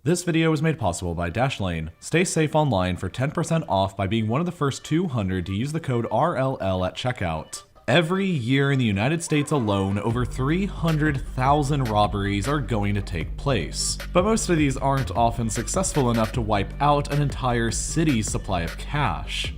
This video was made possible by Dashlane. Stay safe online for 10% off by being one of the first 200 to use the code RLL at checkout. Every year in the United States alone, over 300,000 robberies are going to take place. But most of these aren't often successful enough to wipe out an entire city's supply of cash.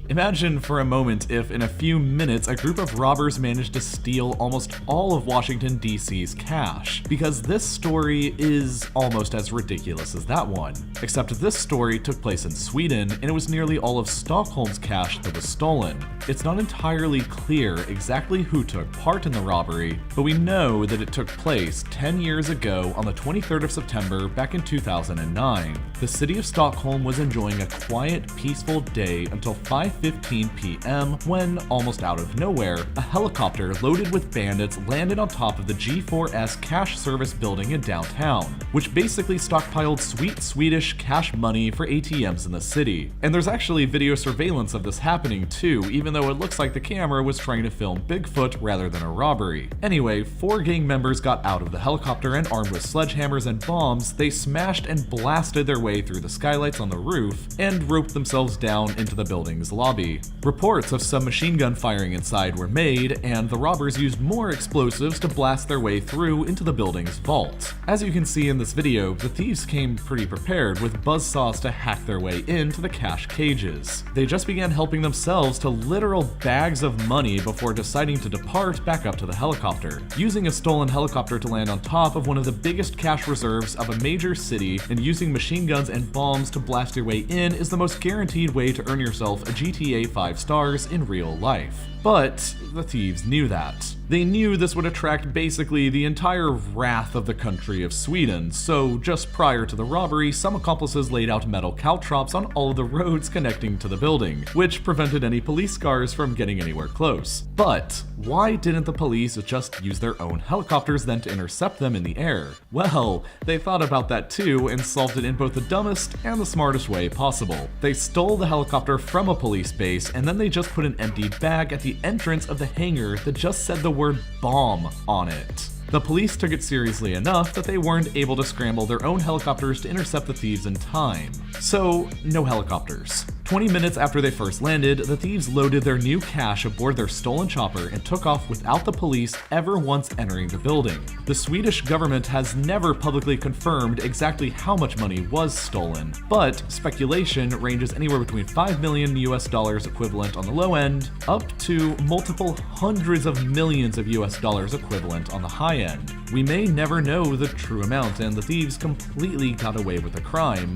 Imagine for a moment if in a few minutes a group of robbers managed to steal almost all of Washington, D.C.'s cash. Because this story is almost as ridiculous as that one. Except this story took place in Sweden, and it was nearly all of Stockholm's cash that was stolen. It's not entirely clear exactly who took part in the robbery, but we know that it took place 10 years ago on the 23rd of September back in 2009. The city of Stockholm was enjoying a quiet, peaceful day until 5:15 p.m. when, almost out of nowhere, a helicopter loaded with bandits landed on top of the G4S cash service building in downtown, which basically stockpiled sweet Swedish cash money for ATMs in the city. And there's actually video surveillance of this happening too, even though it looks like the camera was trying to film Bigfoot rather than a robbery. Anyway, 4 gang members got out of the helicopter and armed with sledgehammers and bombs, they smashed and blasted their way through the skylights on the roof and roped themselves down into the building's lobby. Reports of some machine gun firing inside were made, and the robbers used more explosives to blast their way through into the building's vault. As you can see in this video, the thieves came pretty prepared with buzzsaws to hack their way into the cash cages. They just began helping themselves to literal bags of money before deciding to depart back up to the helicopter. Using a stolen helicopter to land on top of one of the biggest cash reserves of a major city and using machine guns and bombs to blast your way in is the most guaranteed way to earn yourself a GTA 5 stars in real life. But the thieves knew that. They knew this would attract basically the entire wrath of the country of Sweden, so just prior to the robbery, some accomplices laid out metal caltrops on all of the roads connecting to the building, which prevented any police cars from getting anywhere close. But why didn't the police just use their own helicopters then to intercept them in the air? Well, they thought about that too and solved it in both the dumbest and the smartest way possible. They stole the helicopter from a police base, and then they just put an empty bag at the entrance of the hangar that just said the word bomb on it. The police took it seriously enough that they weren't able to scramble their own helicopters to intercept the thieves in time. So, no helicopters. 20 minutes after they first landed, the thieves loaded their new cash aboard their stolen chopper and took off without the police ever once entering the building. The Swedish government has never publicly confirmed exactly how much money was stolen, but speculation ranges anywhere between $5 million US equivalent on the low end, up to multiple hundreds of millions of US dollars equivalent on the high end. We may never know the true amount, and the thieves completely got away with the crime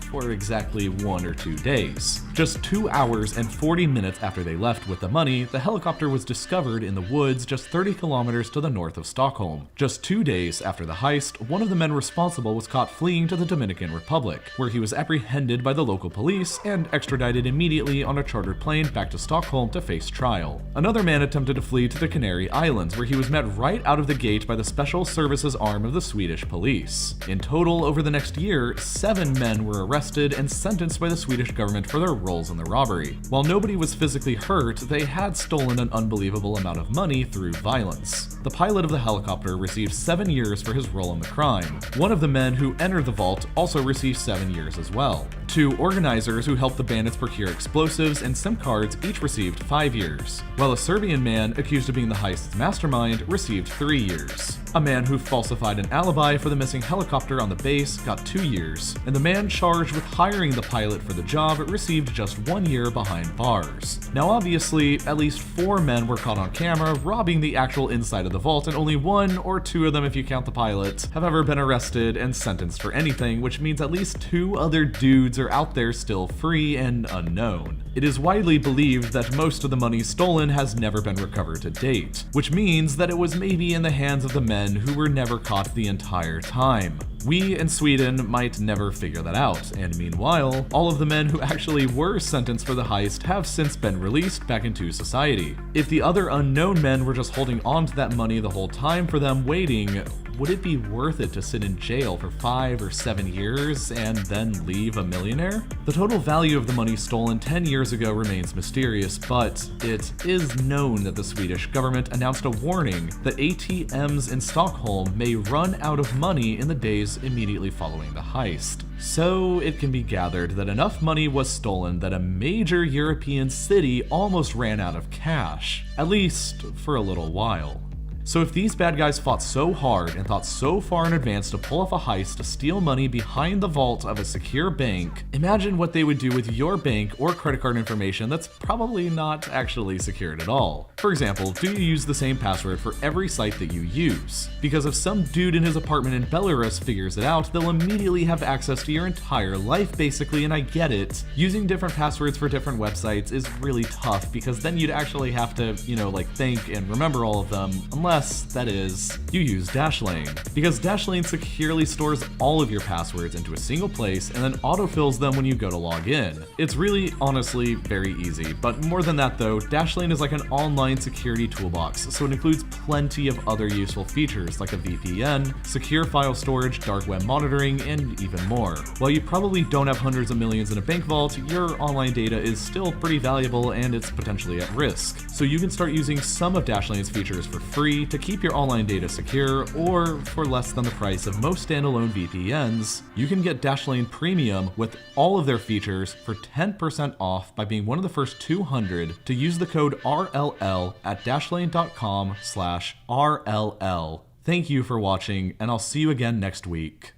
for exactly 1 or 2 days. Just 2 hours and 40 minutes after they left with the money, the helicopter was discovered in the woods just 30 kilometers to the north of Stockholm. Just 2 days after the heist, one of the men responsible was caught fleeing to the Dominican Republic, where he was apprehended by the local police and extradited immediately on a chartered plane back to Stockholm to face trial. Another man attempted to flee to the Canary Islands, where he was met right out of the gate by the special services arm of the Swedish police. In total, over the next year, 7 men were arrested and sentenced by the Swedish government for their roles in the robbery. While nobody was physically hurt, they had stolen an unbelievable amount of money through violence. The pilot of the helicopter received 7 years for his role in the crime. One of the men who entered the vault also received 7 years as well. 2 organizers who helped the bandits procure explosives and SIM cards each received 5 years, while a Serbian man accused of being the heist's mastermind received 3 years. A man who falsified an alibi for the missing helicopter on the base got 2 years, and the man charged with hiring the pilot for the job received just 1 year behind bars. Now obviously, at least 4 men were caught on camera robbing the actual inside of the vault, and only 1 or 2 of them, if you count the pilot, have ever been arrested and sentenced for anything, which means at least 2 other dudes are out there still free and unknown. It is widely believed that most of the money stolen has never been recovered to date, which means that it was maybe in the hands of the men who were never caught the entire time. We in Sweden might never figure that out, and meanwhile, all of the men who actually were sentenced for the heist have since been released back into society. If the other unknown men were just holding on to that money the whole time for them waiting, would it be worth it to sit in jail for 5 or 7 years and then leave a millionaire? The total value of the money stolen 10 years ago remains mysterious, but it is known that the Swedish government announced a warning that ATMs in Stockholm may run out of money in the days immediately following the heist. So it can be gathered that enough money was stolen that a major European city almost ran out of cash, at least for a little while. So if these bad guys fought so hard and thought so far in advance to pull off a heist to steal money behind the vault of a secure bank, imagine what they would do with your bank or credit card information that's probably not actually secured at all. For example, do you use the same password for every site that you use? Because if some dude in his apartment in Belarus figures it out, they'll immediately have access to your entire life basically, and I get it. Using different passwords for different websites is really tough because then you'd actually have to, think and remember all of them, unless, that is, you use Dashlane. Because Dashlane securely stores all of your passwords into a single place and then autofills them when you go to log in. It's really, honestly, very easy. But more than that though, Dashlane is like an online security toolbox, so it includes plenty of other useful features like a VPN, secure file storage, dark web monitoring, and even more. While you probably don't have hundreds of millions in a bank vault, your online data is still pretty valuable and it's potentially at risk. So you can start using some of Dashlane's features for free to keep your online data secure, or for less than the price of most standalone VPNs, you can get Dashlane Premium with all of their features for 10% off by being one of the first 200 to use the code RLL at dashlane.com/RLL. Thank you for watching, and I'll see you again next week.